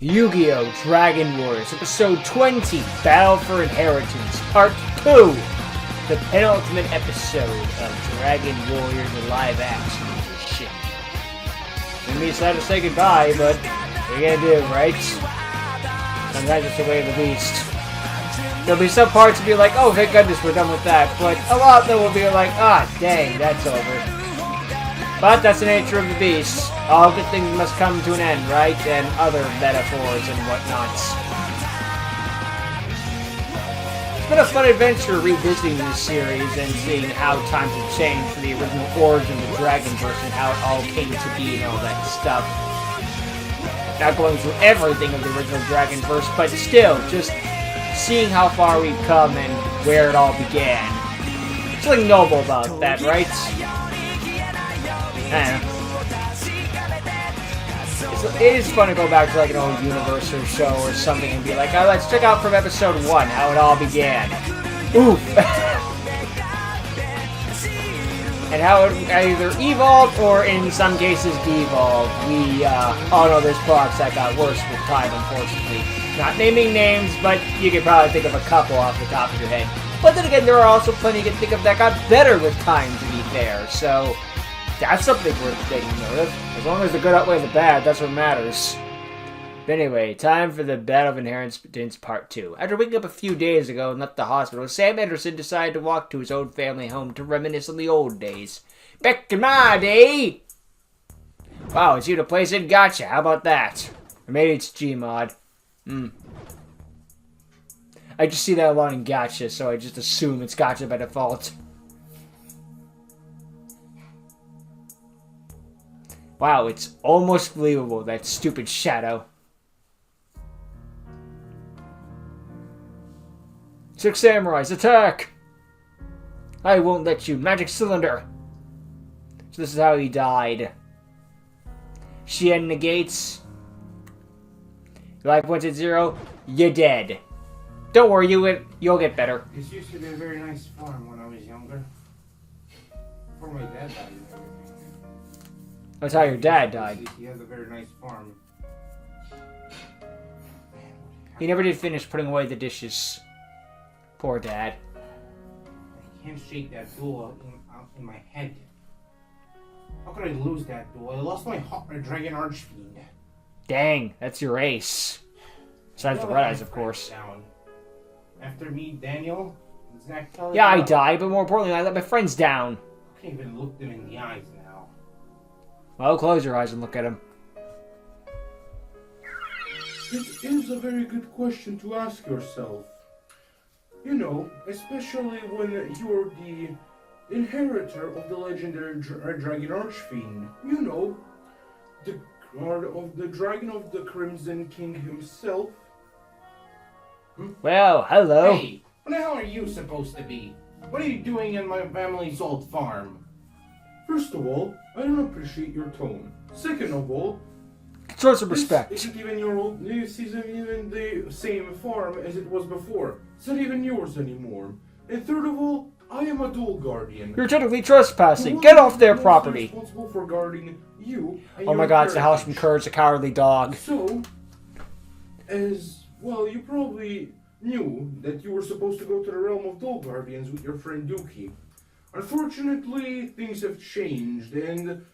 Yu-Gi-Oh! Dragon Warriors, Episode 20, Battle for Inheritance, Part 2, the penultimate episode of Dragon Warriors the live action shit. Gonna be sad to say goodbye, but what are you gonna do, right? Sometimes it's the way of the beast. There'll be some parts to be like, oh, thank goodness we're done with that, but a lot of them will be like, ah, dang, that's over. But that's the nature of the beast. All good things must come to an end, right? And other metaphors and whatnots. It's been a fun adventure revisiting this series and seeing how times have changed for the original origin of the Dragonverse and how it all came to be and all that stuff. Not going through everything of the original Dragonverse, but still, just seeing how far we've come and where it all began. Something noble about that, right? It is fun to go back to like an old universe or show or something and be like, oh, let's check out from episode 1 how it all began. Oof. And how it either evolved or in some cases devolved. We all know there's products that got worse with time, unfortunately. Not naming names, but you could probably think of a couple off the top of your head. But then again, there are also plenty you can think of that got better with time, to be fair, so that's something worth taking note of. As long as the good outweigh the bad, that's what matters. But anyway, time for the Battle of Inherentance Part 2. After waking up a few days ago and left the hospital, Sam Anderson decided to walk to his old family home to reminisce on the old days. Back in my day! Wow, it's you to place in Gotcha, how about that? Or maybe it's Gmod. I just see that a lot in Gotcha, so I just assume it's Gotcha by default. Wow, it's almost believable, that stupid shadow. 6 samurais, attack! I won't let you, magic cylinder! So this is how he died. Shien negates. Your life points at 0, you're dead. Don't worry, you'll get better. This used to be a very nice farm when I was younger. Before my dad died. That's how your dad died. He has a very nice farm. He never did finish putting away the dishes. Poor dad. I can't shake that duel out in my head. How could I lose that duel? I lost my Dragon Archfiend. Dang, that's your ace. Besides the red eyes, of course. Down. After me, Daniel, Zach Kelly. Yeah, I died, but more importantly, I let my friends down. I can't even look them in the eyes now. Well, close your eyes and look at him. It is a very good question to ask yourself. You know, especially when you're the inheritor of the legendary Dragon Archfiend. You know, the guard of the Dragon of the Crimson King himself. Well, hello. Hey, what the hell are you supposed to be? What are you doing in my family's old farm? First of all, I don't appreciate your tone. Second of all, Show some respect. This isn't even your old. This isn't even the same farm as it was before. It's not even yours anymore. And third of all, I am a dual guardian. You're technically trespassing. Get off their property. Responsible for guarding you. And Oh my god, it's the house from Courage the Cowardly Dog. So, as well, you probably knew that you were supposed to go to the realm of dual guardians with your friend Dookie. Unfortunately, things have changed, and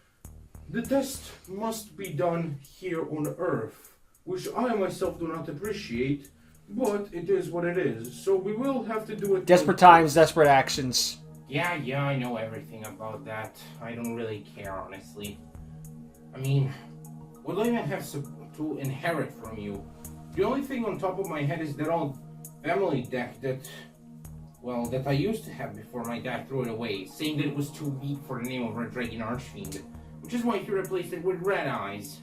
the test must be done here on Earth, which I myself do not appreciate, but it is what it is. So we will have to do it. Desperate times, desperate actions. Yeah, I know everything about that. I don't really care, honestly. I mean, what do I even have to inherit from you? The only thing on top of my head is that old family deck that I used to have before my dad threw it away, saying that it was too weak for the name of a Dragon Archfiend, which is why he replaced it with red eyes.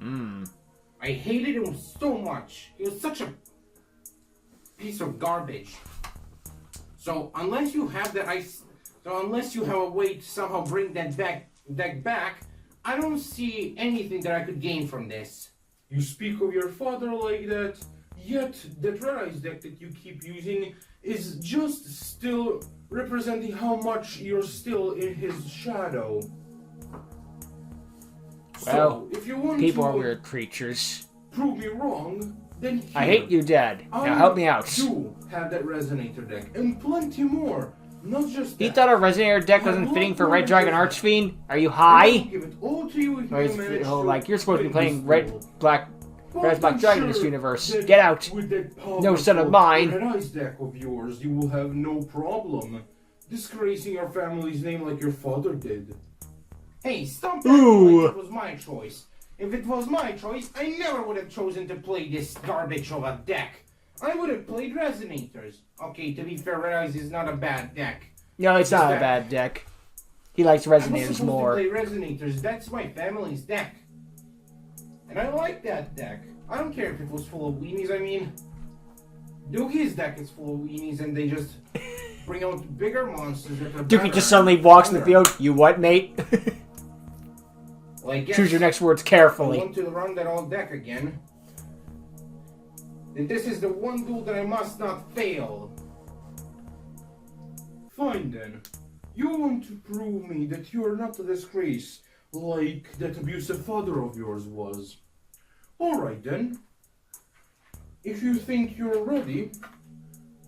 I hated him so much. He was such a piece of garbage. So unless you have a way to somehow bring that deck back, I don't see anything that I could gain from this. You speak of your father like that, yet that red eyes deck that you keep using is just still representing how much you're still in his shadow. Well, so, if you want people to are weird creatures. prove me wrong, then here, I hate you, Dad. Now I help me out. do have that resonator deck, and plenty more. Not just that. You thought a resonator deck wasn't fitting for Red Dragon Archfiend? Are you high? I'll give it all to you if Or you is, manage oh, to like, you're supposed to be playing win Red, this duel. Black I'm Dragon in this sure universe. that Get out. With that No son of mine. Red Eyes deck of yours, you will have no problem disgracing our family's name like your father did. Hey, stop acting Ooh. like it was my choice. If it was my choice, I never would have chosen to play this garbage of a deck. I would have played Resonators. Okay, to be fair, Red Eyes is not a bad deck. No, it's not a Deck. bad deck. He likes I was resonators supposed more. to play Resonators. That's my family's deck. And I like that deck. I don't care if it was full of weenies. I mean, Dookie's deck is full of weenies and they just bring out bigger monsters that are Dookie better just suddenly and walks in the stronger. field. You what, mate? Well, I guess Choose your next words I carefully. want to run that old deck again. And this is the one duel that I must not fail. Fine then. You want to prove me that you are not a disgrace like that abusive father of yours was. Alright then. If you think you're ready,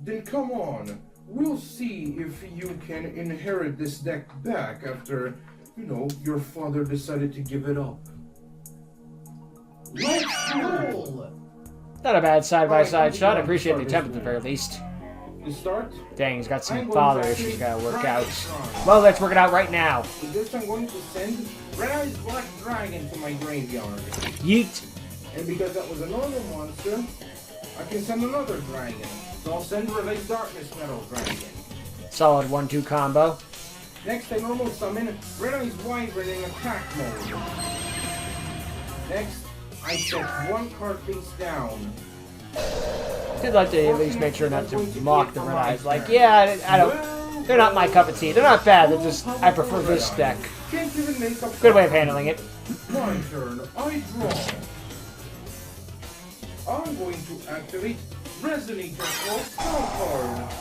then come on. We'll see if you can inherit this deck back after, your father decided to give it up. Let's duel! Not a bad side-by-side Alright, shot. I I'm appreciate the gonna attempt start at the this very least. To start, Dang, he's got I'm some going father to issues gotta work activate out. Dragon. Well, let's work it out right now. With this, I'm going to send Red Eyes Black Dragon to my graveyard. Yeet. And because that was a normal monster, I can send another dragon. So I'll send Red Eyes Darkness Metal Dragon. Solid 1-2 combo. Next, I normal summon Red Eyes Wyvern in attack mode. Next, I set one card face down. I'd like to at least make sure not to mock the Red Eyes. Like, yeah, I don't... They're not my cup of tea. They're not bad. They're just... I prefer this deck. Can't even make up Good way of handling it. my turn. I draw. I'm going to activate Resonator or Spell Card.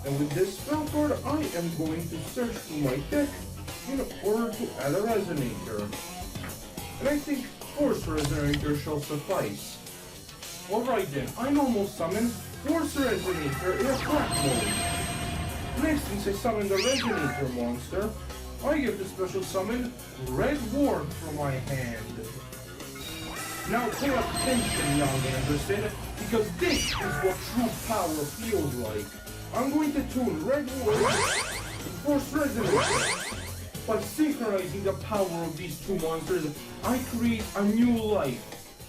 And with this spell card, I am going to search through my deck in order to add a Resonator. And I think Force Resonator shall suffice. Alright then, I normal summon Force Resonator in attack mode. Next, since I summon the Resonator monster, I get the special summon Red Ward from my hand. Now pay attention, young Anderson, because this is what true power feels like. I'm going to tune Red Ward and Force Resonator. By synchronizing the power of these two monsters, I create a new life.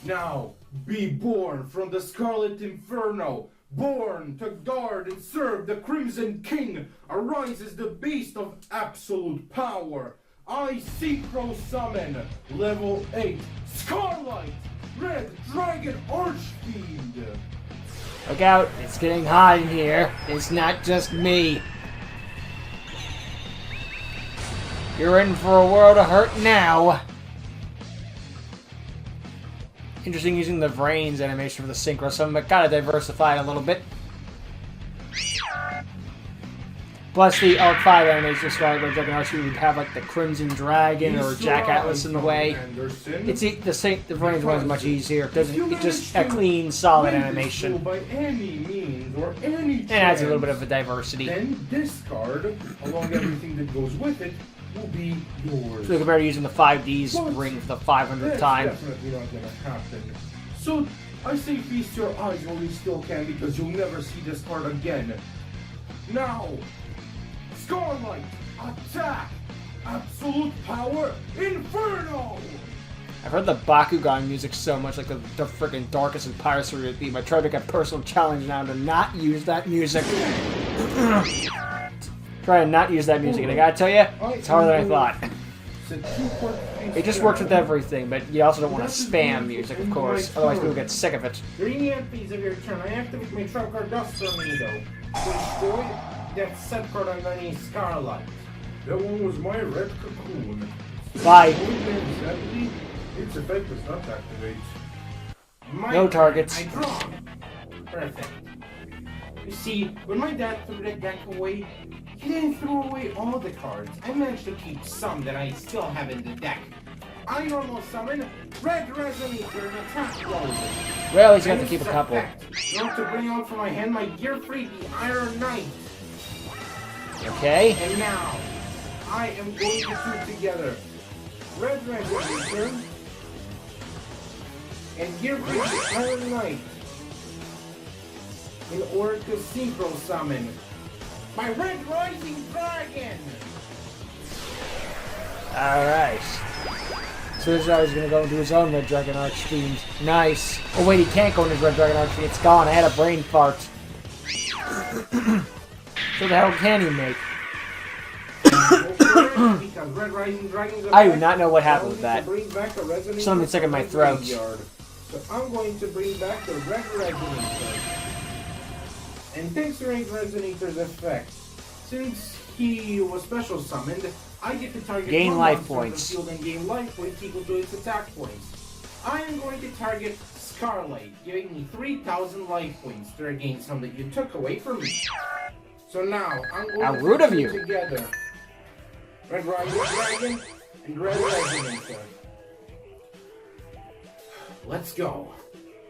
Now, be born from the Scarlet Inferno. Born to guard and serve the Crimson King. Arises the beast of absolute power. I synchro summon level 8 Scarlight Red Dragon Archfiend. Look out. It's getting hot in here. It's not just me. You're in for a world of hurt now. Interesting using the Vrains animation for the synchro summon, but gotta diversify it a little bit. Plus the Arc 5 animation style where Dragon Archfiend would have like the Crimson Dragon or Jack Atlas in the way. It's the Vrains one is much easier. It's just a clean, solid animation. By any means or any And adds a little bit chance, of a diversity. then this card, along everything that goes with it, will be yours. So compared to using the 5Ds ring for the 500th That's time. definitely not gonna happen. So I say feast your eyes while you still can, because you'll never see this card again. Now, Scarlight, attack! Absolute power, Inferno! I've heard the Bakugan music so much, like the freaking darkest and piracy theme. I tried to make a personal challenge now to not use that music. Try to not use that music, and I gotta tell you, it's harder than I thought. It just works with everything, but you also don't want to spam music, of course. Otherwise, people get sick of it. During the end phase of your turn, I activate my trap card Dust Tornado to destroy that set card underneath Scarlight. That one was my red cocoon. Bye. Sadly, its effect does not activate. My No turn, targets. I draw. Perfect. You see, when my dad threw that deck away, he didn't throw away all the cards. I managed to keep some that I still have in the deck. I normal summon Red Resonator and attack mode. Well, he's going to have to keep a couple. Not to bring out from my hand my gear free, the Iron Knight. Okay. And now, I am going to put together Red Resonator and gear free, the Iron Knight in order to synchro summon my Red Rising Dragon. Alright. So this guy is going to go into his own Red Dragon Archfiend. Nice. Oh wait, he can't go into his Red Dragon Archfiend. It's gone. I had a brain fart. So the hell can he make? I do not know what happened with that. Something stuck in my throat. So I'm going to bring back the Red Resonator. And thanks to Red Resonator's effect, since he was special summoned, I get to target gain one life monster on the points. field and gain life points equal to its attack points. I am going to target Scarlight, giving me 3,000 life points to regain some that you took away from me. So now, I'm going How to rude put of you. together Red Rising Dragon and Red Resonator. Let's go.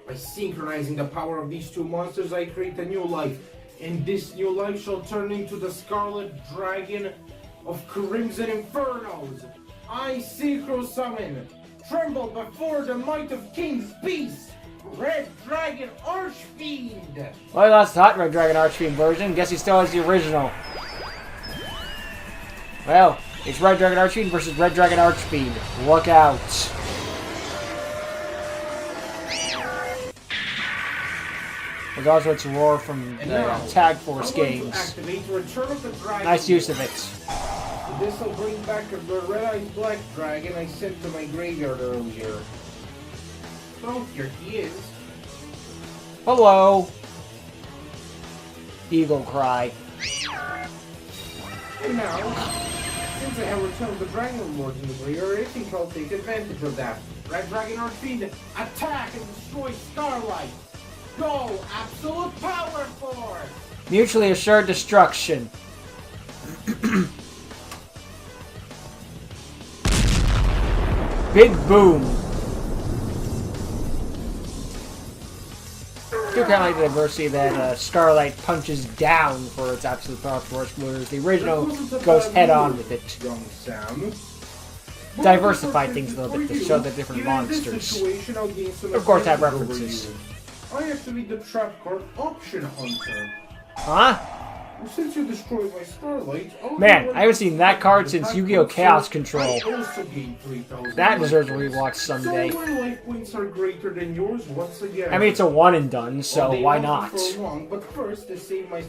By synchronizing the power of these two monsters, I create a new life. And this new life shall turn into the Scarlet Dragon of Crimson Infernos. I synchro summon, tremble before the might of King's Beast, Red Dragon Archfiend. Well, he lost the hot Red Dragon Archfiend version. Guess he still has the original. Well, it's Red Dragon Archfiend versus Red Dragon Archfiend. Look out. There's also its roar from the Tag Force games. Nice use of it. This will bring back the red-eyed black dragon I sent to my graveyard earlier. So here he is. Hello. Eagle cry. And now, since I have returned the Dragon Lords in the graveyard, I think I'll take advantage of that. Red Dragon Archfiend, attack and destroy Starlight. Go! Absolute power force! Mutually assured destruction. Big boom. I do kind of like the diversity that Starlight punches down for its absolute power force, whereas the original goes head on with it. Young Sam. Diversify things a little bit to show the different monsters. Of course, have references. I activate the trap card Option Hunter. Huh? Since you destroyed my Starlight, Man, I haven't seen that card since Yu-Gi-Oh! Chaos Control. I also gain 3,000 That deserves a rewatch someday. So my life points are greater than yours once again. I mean, it's a one and done, so why not? For long, but first, to save my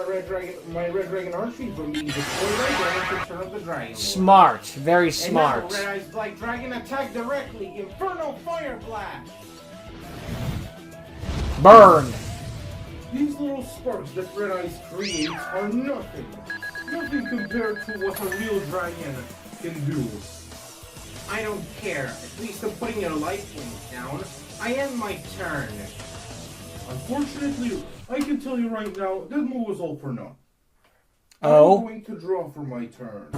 Red Dragon Archfiend from being destroyed, I have to turn up the Dragon. Smart, very smart. And now, Red-Eyes Black Dragon attack directly. Inferno Fire Blast. Burn. These little sparks that Red Eyes creates are nothing. Nothing compared to what a real dragon can do. I don't care. At least I'm putting your life points down. I end my turn. Unfortunately, I can tell you right now, this move was all for naught. Oh? I'm going to draw for my turn.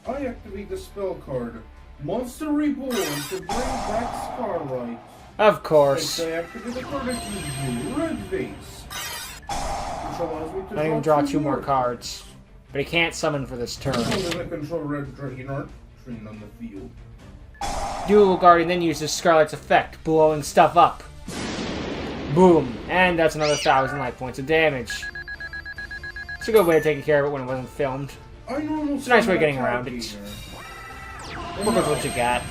I activate the spell card Monster Reborn to bring back Scarlight. Of course. I activate the card that uses Red Vase, which allows me to I can draw two more cards, but I can't summon for this turn. As long as I control Red Dragon Archfiend on the field. Dual Guardian then uses Scarlet's effect, blowing stuff up. Boom. And that's another 1,000 life points of damage. It's a good way of taking care of it when it wasn't filmed. It's a nice way of getting around it. Look at what you got.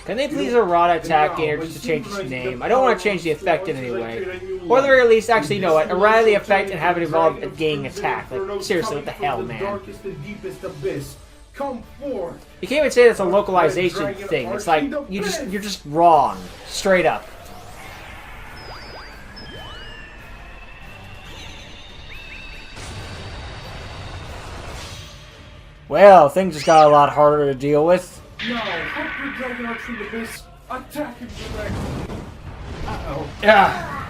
Can they please errata Attack Gainer just to change its name? I don't want to change the effect in any way. Or at the very least, actually, you know what? Errata the effect and have it evolve at gaining attack. Like, seriously, what the hell, man? You can't even say that's a localization thing. It's like, you're just wrong. Straight up. Well, things just got a lot harder to deal with. No, help your Dragon Archfiend Abyss attack him directly. Uh-oh. Yeah.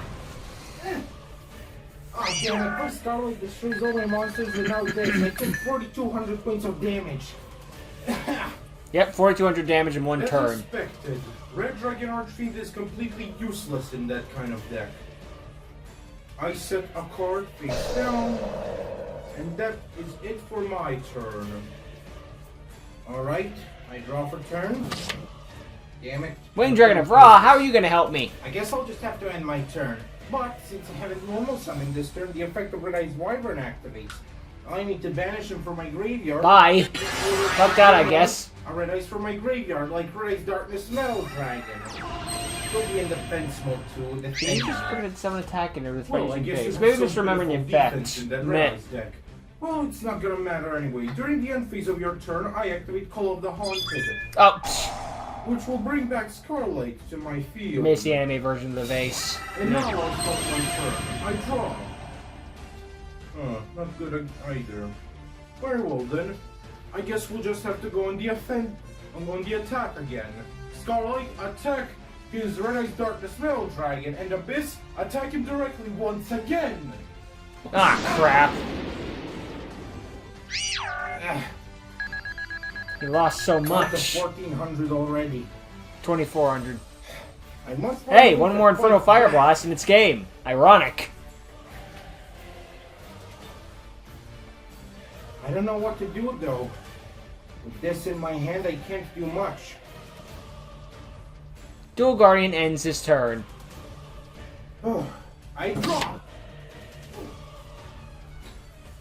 Oh, damn it. My Starlight destroys all my monsters without this. I took 4,200 points of damage. Yep, 4,200 damage in one As turn. expected, Red Dragon Archfiend is completely useless in that kind of deck. I set a card face down, and that is it for my turn. Alright, I draw for turn. Damn it. Wing Dragon of Ra, how are you gonna help me? I guess I'll just have to end my turn. But since I haven't normal summoned this turn, the effect of Red Eyes Wyvern activates. I need to banish him from my graveyard. Bye. Fuck that, I guess. A Red Eyes from my graveyard, like Red Eyes Darkness Metal Dragon. He'll be in defense mode too. Can you just put it at 7 attack and everything? Well, I guess Phase? you Maybe have just some remembering the beautiful defense effect. in that Meh. Red Eyes deck. Well, it's not gonna matter anyway. During the end phase of your turn, I activate Call of the Haunted, Oh, which will bring back Scarlight to my field. miss the anime version of the vase. And now I'll start my turn. I draw. Not good either. Very well then. I guess we'll just have to go on the attack again. Scarlight, attack his Red Eyes Darkness Metal Dragon, and Abyss, attack him directly once again. Ah, crap. You lost so I'm to much. 1,400 already. 2,400. I must. Hey, one more Inferno Fire Blast and it's game. Ironic. I don't know what to do though. With this in my hand, I can't do much. Dual Guardian ends his turn. Oh, I draw.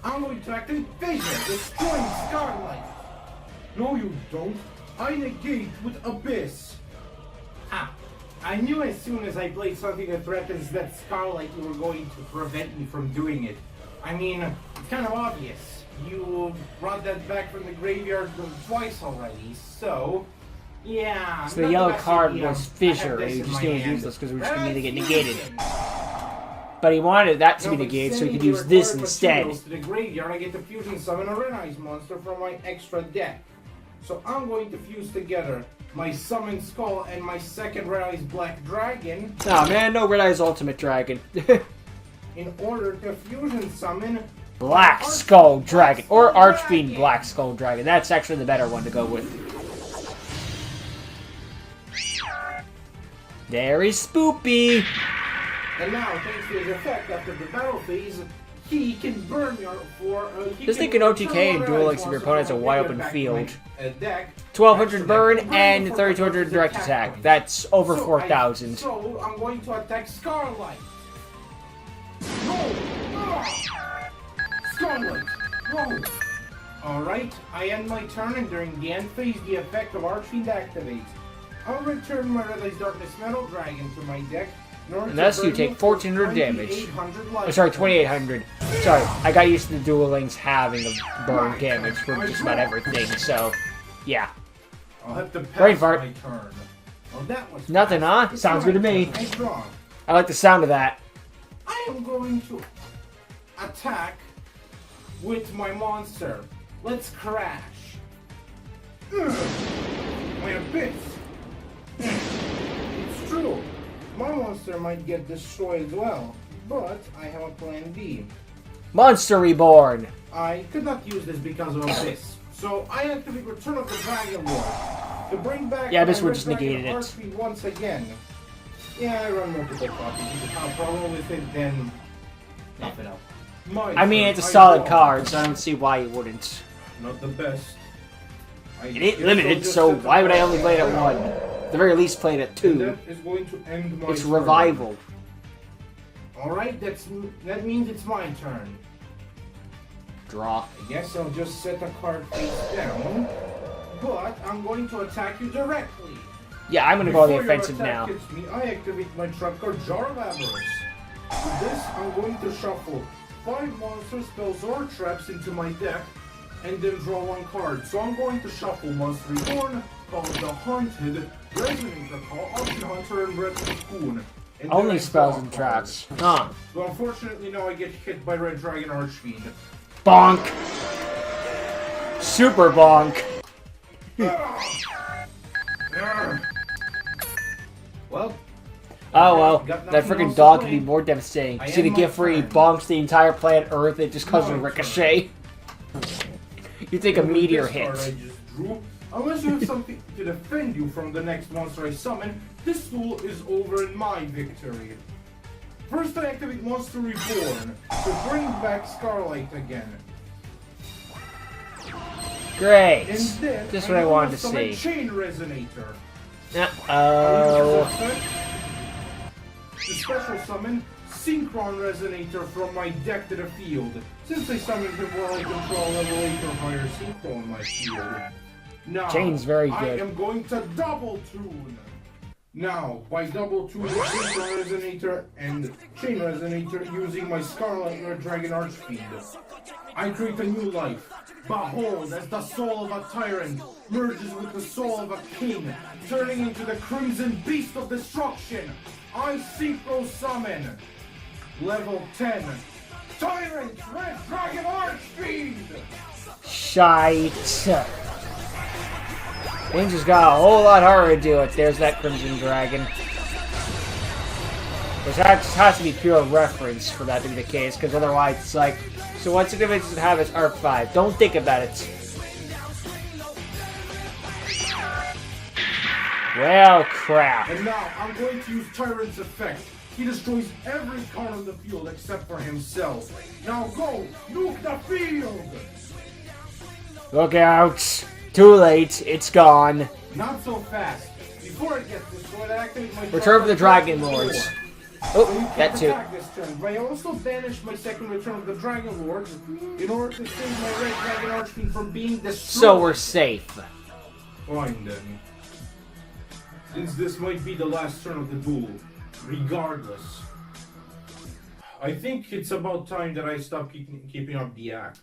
I'm going to activate Vision, destroying Scarlight. No, you don't. I negate with Abyss. Ah, I knew as soon as I played something that threatens that Scarlight, you were going to prevent me from doing it. I mean, it's kind of obvious. You brought that back from the graveyard twice already, so... Yeah. So the not yellow best card idea. was I have Fissure. this He in just my knew it was hand. useless because we were just going to get That's negated. Fusion. But he wanted that to No, be but negated so he sending could the use this required instead. materials to the graveyard, I get to fusion summon a Red Eyes monster from my extra deck. So I'm going to fuse together my Summon Skull and my second Red Eyes Black Dragon Oh man, no Red Eyes Ultimate Dragon. in order to fusion summon Black Skull Dragon. Or Archfiend Black Skull Dragon. That's actually the better one to go with. There is Spoopy. And now, thanks to his effect after the battle phase, he can burn your for. This thing can OTK and dual links if your opponent has a wide open field. Deck. 1,200 burn and 3,200 direct attack. That's over So 4,000. So I'm going to attack Scarlight. No! Ah! Scarlight! No! Alright, I end my turn, and during the end phase, the effect of Archfiend activates. I'll return my Red Eyes Darkness Metal Dragon to my deck. And thus you take 1,400 damage. 2,800 life Oh, sorry, points. 2,800. Sorry, I got used to the dual links having a burn damage for just about everything, so yeah. I'll have to pass Brain fart. my turn. Well, that was Nothing, fast. huh? It's Sounds my good to me. turn. I draw. I like the sound of that. I am going to attack with my monster. Let's crash. My Abyss. It's true. My monster might get destroyed as well, but I have a plan B. Monster Reborn. I could not use this because of this. So I activate Return of the Dragon Lord to bring back Yeah, this my one Red just Dragon negated it. Archfiend once again. Yeah, I run multiple copies. If you have a problem with it, then knock it out. I mean, it's a solid card, so I don't see why you wouldn't. Not the best. It ain't limited, so why would I only play it at 1? At the very least, play it at 2. That is going to end my It's turn. Revival. Alright, that means it's my turn. Draw. I guess I'll just set a card face down, but I'm going to attack you directly. Yeah, I'm gonna go on the Before your offensive attack now. hits me, I activate my trap card Jar of Avarice. With this, I'm going to shuffle 5 monster spells or traps into my deck, and then draw 1 card. So I'm going to shuffle Monster Reborn, Call of the Haunted, Resonator Call, Option Hunter, and Red Cocoon. And then Only I spells draw and a traps. card. Huh. So unfortunately now I get hit by Red Dragon Archfiend. Bonk. Super bonk. Well, Oh well, Got that nothing freaking else to dog could play? be more devastating. I See the am gift my where he friend. bonks the entire planet Earth, it just causes a My ricochet. You think a With meteor this card hits. I just drew, unless you have something to defend you from the next monster I summon, this duel is over in my victory. First I activate Monster Reborn to bring back Starlight again. Great. And then Just what I wanted to summon see. Chain Resonator. Oh. To special summon Synchron Resonator from my deck to the field, since I summoned him while I control level 8 or higher Synchro in my field. Now, Chain's very I good. am going to double tune. Now, by double tuning Synchron Resonator and Chain Resonator using my Scarlet Red Dragon Archfiend, I create a new life. Behold, as the soul of a tyrant merges with the soul of a king, turning into the Crimson Beast of Destruction, I Synchro Summon. Level 10. Tyrant Red Dragon Archfiend! Shite. Ninja's got a whole lot harder to do it. There's that Crimson Dragon. Which has to be pure reference for that to be the case, because otherwise it's like, so what significance does it have as Arc 5? Don't think about it. Well, crap. And now, I'm going to use Tyrant's effect. He destroys every card on the field except for himself. Now go, nuke the field! Look out. Too late. It's gone. Not so fast. Before I get this, go ahead and activate my Return of the Dragon Lords. So Oh, you that can too. attack this turn, but I also banish my second Return of the Dragon Lords in order to save my Red Dragon Archfiend from being destroyed. So we're safe. Fine then. Since this might be the last turn of the duel, regardless, I think it's about time that I stop keeping up the act.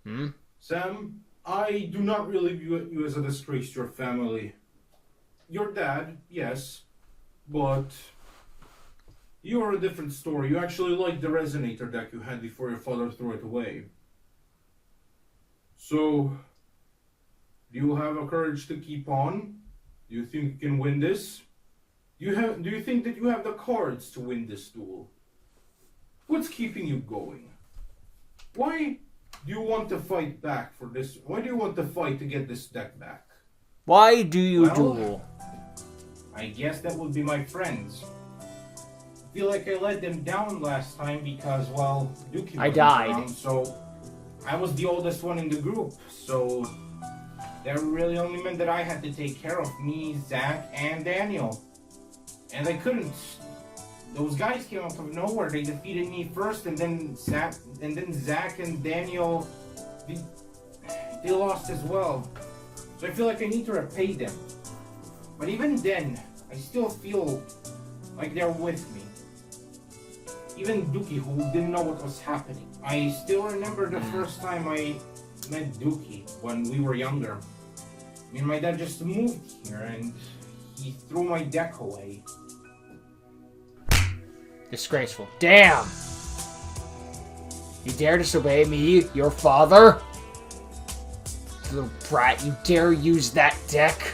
Hmm? Sam, I do not really view you as a disgrace to your family. Your dad, yes, but you are a different story. You actually liked the Resonator deck you had before your father threw it away. So, do you have a courage to keep on? Do you think you can win this? Do you think that you have the cards to win this duel? What's keeping you going? Why do you want to fight back for this? Why do you want to fight to get this deck back? Why do you Well, duel? I guess that would be my friends. I feel like I let them down last time because, well, Dookie I wasn't died. around, so I was the oldest one in the group, so that really only meant that I had to take care of me, Zach, and Daniel. And I couldn't. Those guys came out of nowhere. They defeated me first, and then Zach and Daniel, they lost as well. So I feel like I need to repay them. But even then, I still feel like they're with me. Even Dookie, who didn't know what was happening. I still remember the first time I met Dookie when we were younger. I mean, my dad just moved here and he threw my deck away. Disgraceful. Damn! You dare disobey me, your father? Little brat, you dare use that deck?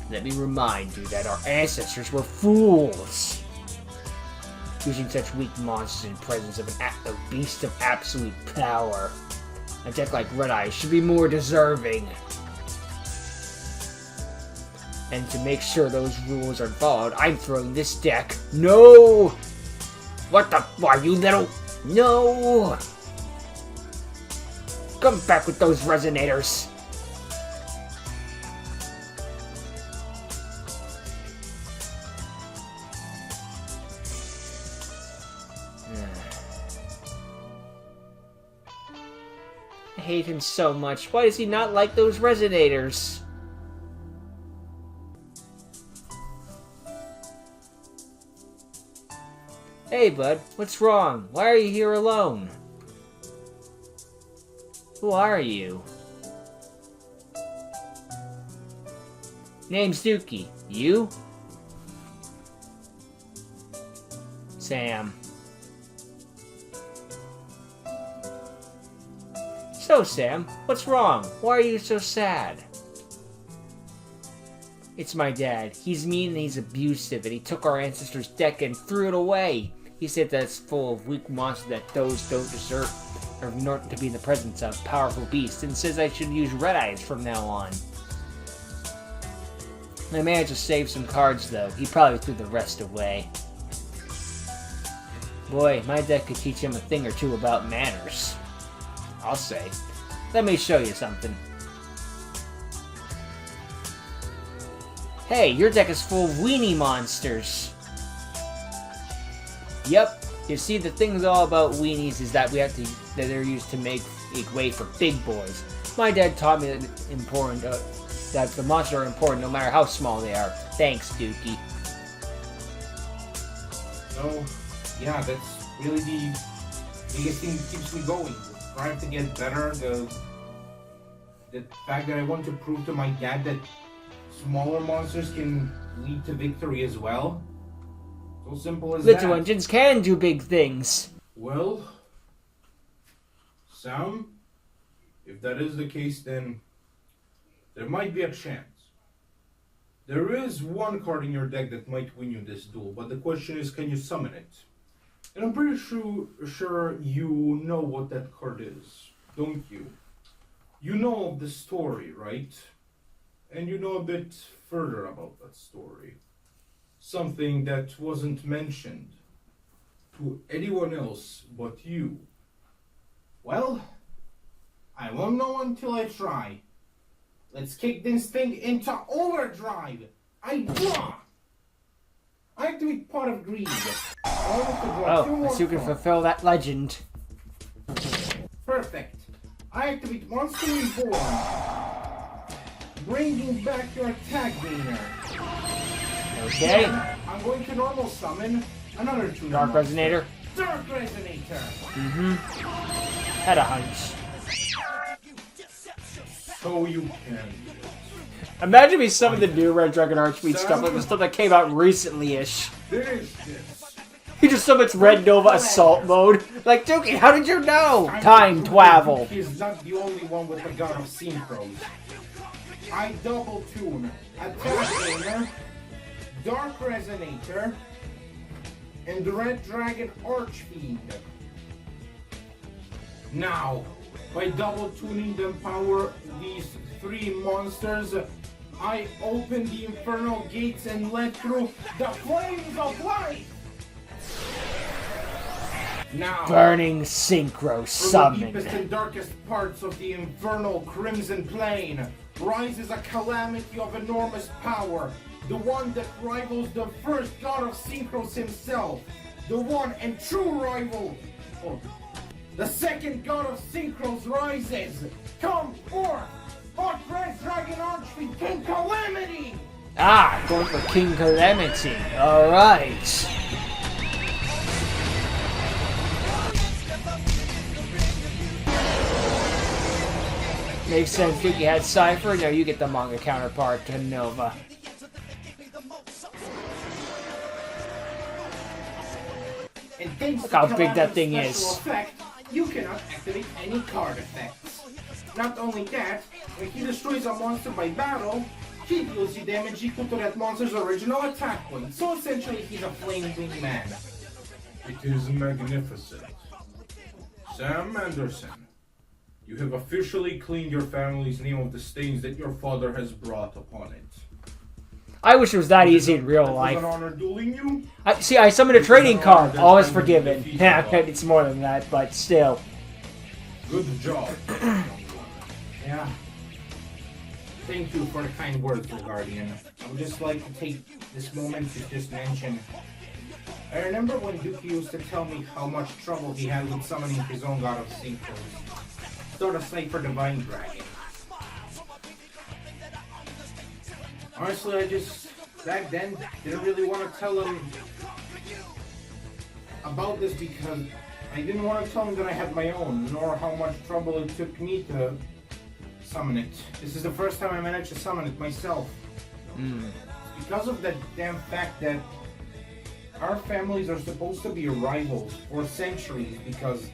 Let me remind you that our ancestors were fools. Using such weak monsters in presence of a beast of absolute power. A deck like Red Eye should be more deserving. And to make sure those rules are followed, I'm throwing this deck. No! What the? Why, you little? No! Come back with those resonators. I hate him so much. Why does he not like those resonators? Hey, bud, what's wrong? Why are you here alone? Who are you? Name's Dookie. You? Sam. So, Sam, what's wrong? Why are you so sad? It's my dad. He's mean and he's abusive, and he took our ancestors' deck and threw it away. He said that's full of weak monsters that those don't deserve or not to be in the presence of powerful beasts, and says I should use red eyes from now on. I managed to save some cards, though. He probably threw the rest away. Boy, my deck could teach him a thing or two about manners. I'll say. Let me show you something. Hey, your deck is full of weenie monsters. Yep. You see, the thing all about weenies is that that they're used to make way for big boys. My dad taught me that that the monsters are important no matter how small they are. Thanks, Dookie. So, yeah, that's really the biggest thing that keeps me going. Trying to get better. The fact that I want to prove to my dad that smaller monsters can lead to victory as well. So simple as Little that. engines can do big things. Well, Sam, if that is the case, then there might be a chance. There is one card in your deck that might win you this duel, but the question is, can you summon it? And I'm pretty sure you know what that card is, don't you? You know of the story, right? And you know a bit further about that story. Something that wasn't mentioned to anyone else but you. Well, I won't know until I try. Let's kick this thing into overdrive. I draw. I activate Pot of Greed. I want to draw two Oh, more so you can cards. fulfill that legend. Perfect. I activate Monster Reborn, bringing back your attack gainer. Okay. I'm going to normal summon another two. Dark monsters. Resonator. Dark Resonator. Had a hunch. So you can. Imagine me some of the new Red Dragon Archfiend stuff, like the stuff that came out recently-ish. This. He just summons Red Nova Assault Mode. Like, Dookie, how did you know? Time Twavel. He is not the only one with the gun of synchros. I double tune attack gainer, Dark Resonator, and the Red Dragon Archfiend. Now, by double tuning the power these three monsters, I open the infernal gates and let through the flames of light. Now, Burning Synchro from the Summon. deepest and darkest parts of the infernal crimson plane rises a calamity of enormous power, the one that rivals the first god of synchros himself, the one and true rival. The second god of synchros rises. Come forth, Hot Red Dragon Archfiend, King Calamity! Ah, going for King Calamity. Alright. Makes sense. Dookie had Cypher. Now you get the manga counterpart to Nova. And thanks Look to how big that Calamity's thing special is. effect, you cannot activate any card effects. Not only that, when he destroys a monster by battle, he deals you damage equal to that monster's original attack point. So essentially, he's a flame wing man. It is magnificent. Sam Anderson, you have officially cleaned your family's name of the stains that your father has brought upon it. I wish it was that easy in real It was life. an honor dueling you. I summoned a trading card. All is forgiven. Yeah, it's more than that, but still. Good job. Yeah. Thank you for the kind words, Guardian. I would just like to take this moment to just mention. I remember when Dookie used to tell me how much trouble he had with summoning his own god of synchros. Sort of Cypher Divine Dragon. Honestly, I just, back then, didn't really want to tell him about this because I didn't want to tell him that I had my own, nor how much trouble it took me to summon it. This is the first time I managed to summon it myself. Because of the damn fact that our families are supposed to be rivals for centuries because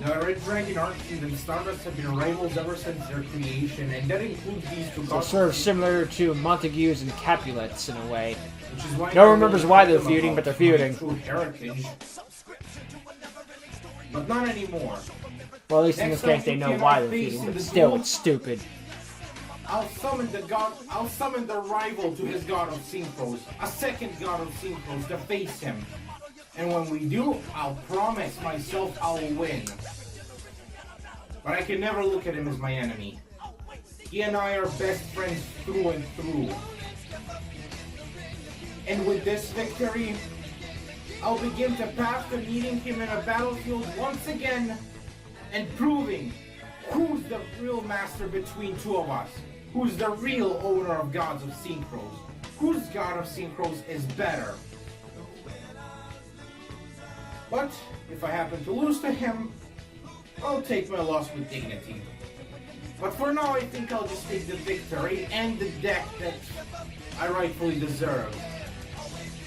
The Red Dragon Archfiend and Stardust have been rivals ever since their creation, and that includes these two So gods. sort of similar to Montagues and Capulets in a way. Which is why No one remembers why they're feuding, but they're feuding. True heritage. But not anymore. Well, at least in this case they know why they're feuding, but still, it's stupid. I'll summon the rival to his god of Synchros, a second god of Synchros to face him. And when we do, I'll promise myself I'll win. But I can never look at him as my enemy. He and I are best friends through and through. And with this victory, I'll begin the path to meeting him in a battlefield once again and proving who's the real master between two of us. Who's the real owner of gods of Synchros? Whose god of Synchros is better? But if I happen to lose to him, I'll take my loss with dignity. But for now, I think I'll just take the victory and the deck that I rightfully deserve.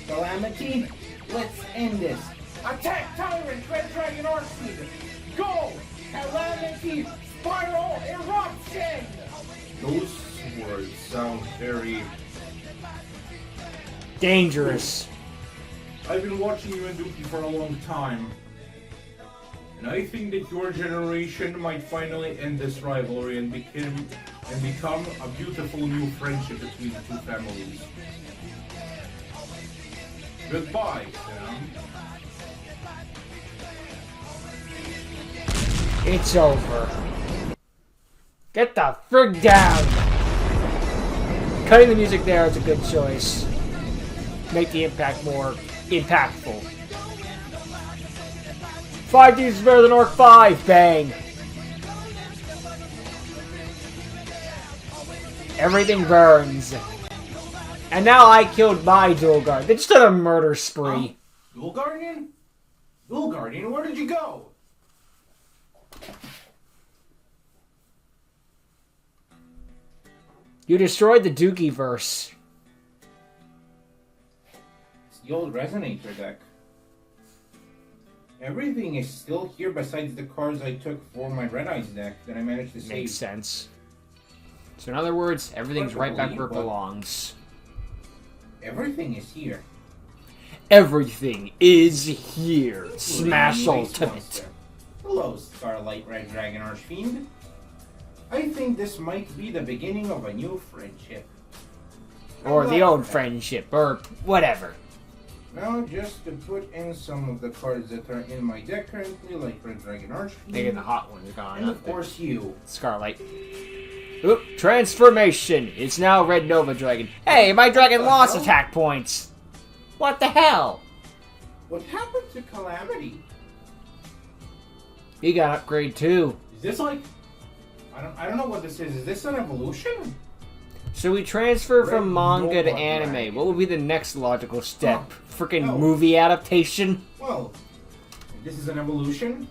Calamity, let's end this. Attack Tyrant, Red Dragon Archfiend! Go! Calamity, Spiral Eruption! Those words sound very... Dangerous. I've been watching you and Dookie for a long time. And I think that your generation might finally end this rivalry and become a beautiful new friendship between the two families. Goodbye, Sam. It's over. Get the frig down! Cutting the music there is a good choice. Make the impact more impactful. 5D is better than Orc 5! Bang! Everything burns. And now I killed my Dual Guard. They just did a murder spree. Dual Guardian? Dual Guardian, where did you go? You destroyed the Dookie-verse. It's the old Resonator deck. Everything is still here besides the cards I took for my Red Eyes deck that I managed to save. Makes sense. So in other words, everything's right back where it belongs. Everything is here. Everything is here. Smash Ultimate. Hello, Starlight Red Dragon Archfiend. I think this might be the beginning of a new friendship. Or the old friendship, or whatever. Now, just to put in some of the cards that are in my deck currently, like Red Dragon Archfiend. Maybe the hot ones are gone. And of course you. Scarlight. Oop, transformation. It's now Red Nova Dragon. Hey, my dragon lost attack points. What the hell? What happened to Calamity? He got upgrade too. Is this like... I don't know what this is. Is this an evolution? So we transfer from Red manga to Nova anime. Dragon. What would be the next logical step? Freaking Oh. movie adaptation? Well, if this is an evolution.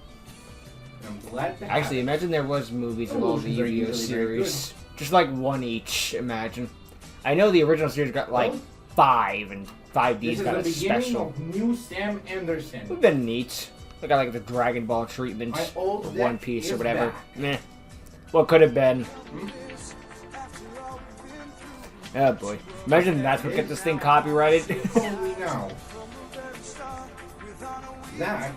I'm glad to have Actually, it. imagine there was movies of all the Evolutions are Yu-Gi-Oh usually very series. Just like one each, imagine. I know the original series got like Well, 5, and 5D's This is got the a beginning special. of new Sam Anderson. Would have been neat. They got like the Dragon Ball treatment, My old of deck One Piece or is whatever. back. Meh. What could have been? Oh boy. Imagine that's what gets this thing copyrighted. Only now. Zach?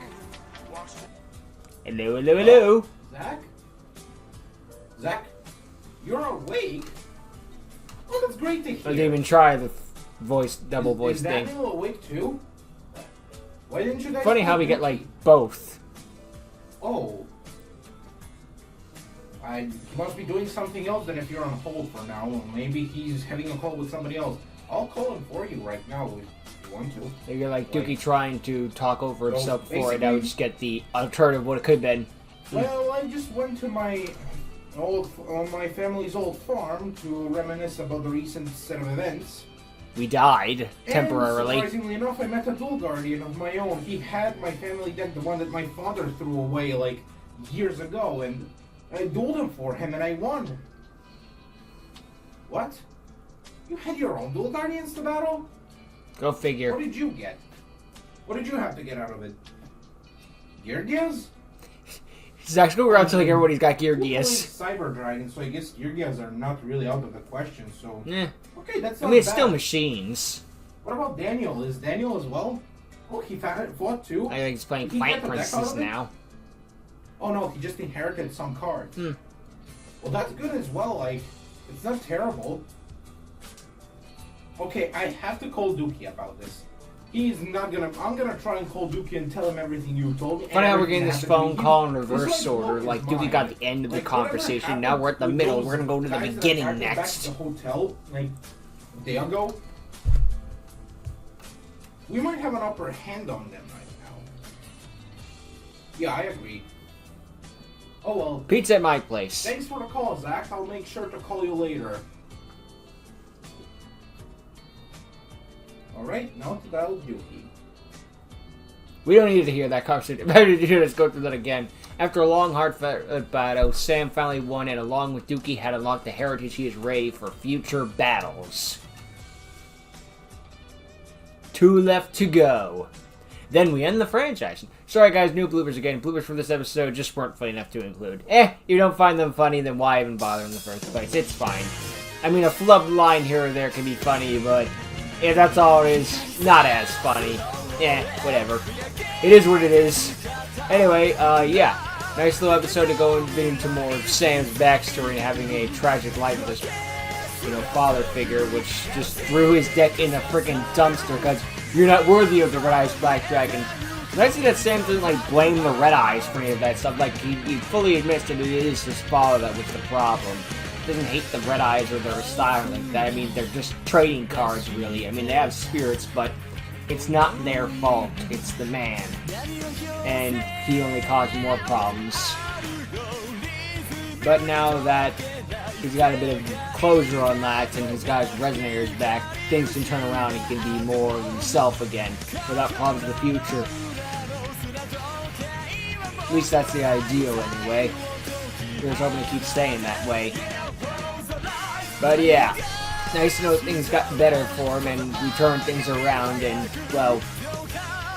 Hello, hello, hello. Zach? Zach? You're awake? Oh, that's great to hear. I didn't even try the double voice is thing. Daniel awake too? Why didn't you guys... Funny how we get like both. Oh. He must be doing something else then if you're on hold for now. Or maybe he's having a call with somebody else. I'll call him for you right now if you want to. Maybe you're like Dookie trying to talk over So, himself before it. I basically- would just get the alternative what it could have been. Well, I just went to my family's old farm to reminisce about the recent set of events. We died temporarily. And surprisingly enough, I met a dual guardian of my own. He had my family deck, the one that my father threw away like years ago, and I dueled him for him, and I won. What? You had your own dual guardians to battle? Go figure. What did you get? What did you have to get out of it? Gear deals? Zax, go around telling everybody's got We're Geargias. playing Cyber Dragon, so I guess Geargias are not really out of the question, so... Eh. Okay, that's I not mean, it's bad. still machines. What about Daniel? Is Daniel as well? Oh, he fought too? I think he's playing Did he Fight get the deck out Princess of it? now. Oh no, he just inherited some cards. Hmm. Well, that's good as well, like, it's not terrible. Okay, I have to call Dookie about this. He's not gonna... I'm gonna try and call Dookie and tell him everything you told me. Funny how we're everything getting this that happened phone to me. call in He's reverse like order. blowing Like, his Dookie mind. got the end of the Like, whatever conversation. Now we're at the happened middle. with We're gonna go to the those guys that beginning acted back next. to the hotel, like, a day ago. We might have an upper hand on them right now. Yeah, I agree. Oh well. Pizza at my place. Thanks for the call, Zach. I'll make sure to call you later. Alright, now to dial Dookie. We don't need to hear that conversation. Let's go through that again. After a long, hard battle, Sam finally won, and along with Dookie, had unlocked the heritage he is ready for future battles. 2 left to go. Then we end the franchise. Sorry guys, new bloopers again. Bloopers from this episode just weren't funny enough to include. You don't find them funny, then why even bother in the first place? It's fine. I mean, a flubbed line here or there can be funny, but if that's all it is, not as funny. Whatever. It is what it is. Anyway, yeah. Nice little episode to go into more of Sam's backstory and having a tragic life with his, father figure, which just threw his deck in a freaking dumpster because you're not worthy of the Red Eyes Black Dragon. Nice to see that Sam doesn't, blame the Red Eyes for any of that stuff. He fully admits that it is his father that was the problem. He doesn't hate the Red Eyes or their style like that. I mean, they're just trading cards, really. I mean, they have spirits, but it's not their fault. It's the man. And he only caused more problems. But now that he's got a bit of closure on that and he's got his resonators back, things can turn around and he can be more himself again without problems in the future. At least that's the ideal anyway. We're just hoping to keep staying that way. But yeah, nice to know things got better for him and we turned things around and, well,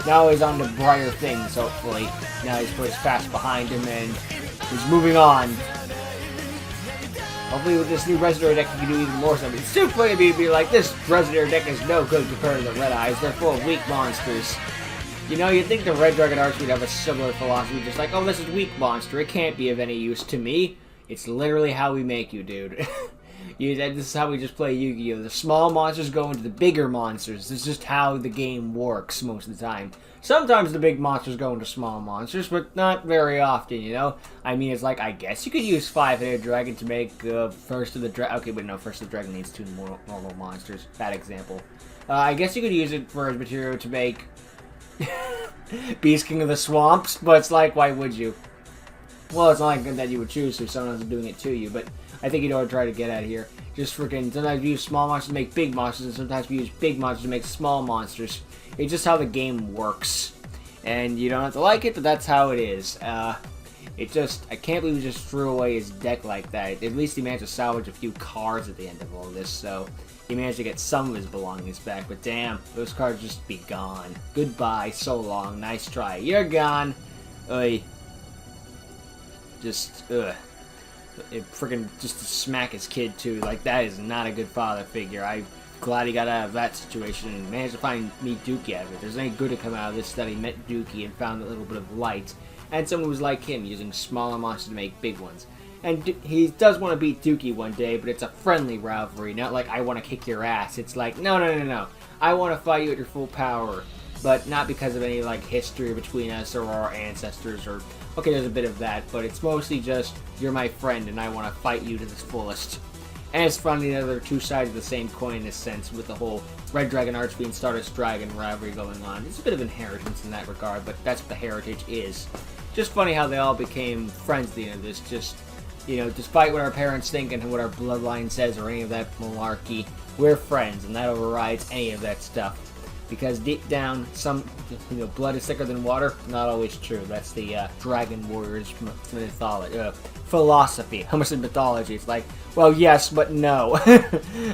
now he's on to brighter things, hopefully. Now he's put his past behind him and he's moving on. Hopefully with this new Resonator deck he can do even more stuff. It's too funny to be like, this Resonator deck is no good compared to the Red Eyes. They're full of weak monsters. You'd think the Red Dragon Arch would have a similar philosophy, just like, oh, this is weak monster. It can't be of any use to me. It's literally how we make you, dude. This is how we just play Yu-Gi-Oh! The small monsters go into the bigger monsters. This is just how the game works most of the time. Sometimes the big monsters go into small monsters, but not very often, I mean, it's like, I guess you could use 5-headed dragon to make First of the Dragon. Okay, but no, First of the Dragon needs 2 more normal monsters. Bad example. I guess you could use it for as material to make Beast King of the Swamps, but it's like, why would you? Well, it's not like that you would choose to, someone else is doing it to you, but I think you know what I'm trying to get at here. Just freaking, sometimes we use small monsters to make big monsters, and sometimes we use big monsters to make small monsters. It's just how the game works. And you don't have to like it, but that's how it is. I can't believe he just threw away his deck like that. At least he managed to salvage a few cards at the end of all this, so he managed to get some of his belongings back. But damn, those cards just be gone. Goodbye, so long, nice try. You're gone. Ugh. Just, ugh. Freaking just to smack his kid too. Like, that is not a good father figure. I'm glad he got out of that situation and managed to meet Dookie out of it. If there's any good to come out of this, that he met Dookie and found a little bit of light. And someone who was like him, using smaller monsters to make big ones. And he does want to beat Dookie one day, but it's a friendly rivalry, not like I want to kick your ass. It's like, no. I want to fight you at your full power, but not because of any history between us or our ancestors or. Okay, there's a bit of that, but it's mostly just, you're my friend and I want to fight you to the fullest. And it's funny that they're two sides of the same coin in this sense, with the whole Red Dragon Arch being Stardust Dragon rivalry going on. It's a bit of inheritance in that regard, but that's what the heritage is. Just funny how they all became friends at the end of this. Just, despite what our parents think and what our bloodline says or any of that malarkey, we're friends, and that overrides any of that stuff. Because deep down, blood is thicker than water. Not always true. That's the Dragon Warriors philosophy. How much in mythology? It's like, well, yes, but no.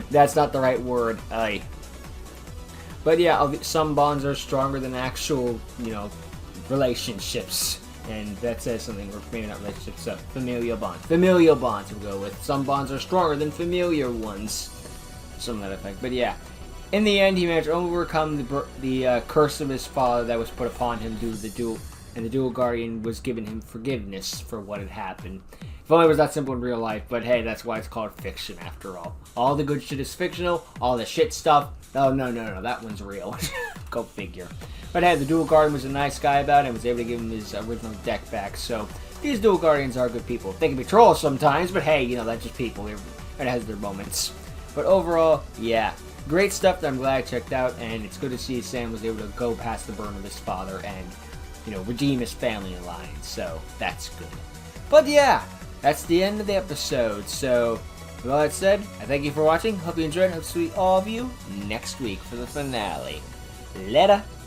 That's not the right word. But yeah, some bonds are stronger than actual, relationships. And that says something. We're maybe not relationships, so familial bonds. Familial bonds we'll go with. Some bonds are stronger than familiar ones. Something to that effect. But yeah. In the end, he managed to overcome the curse of his father that was put upon him due to the duel, and the dual guardian was giving him forgiveness for what had happened. If only it was that simple in real life, but hey, that's why it's called fiction after all. All the good shit is fictional, all the shit stuff, oh no, that one's real. Go figure. But hey, the dual guardian was a nice guy about it and was able to give him his original deck back, so these dual guardians are good people. They can be trolls sometimes, but hey, that's just people. It has their moments. But overall, yeah. Great stuff that I'm glad I checked out, and it's good to see Sam was able to go past the burn of his father and, redeem his family line, so that's good. But yeah, that's the end of the episode, so with all that said, I thank you for watching, hope you enjoyed, hope to see all of you next week for the finale. Later!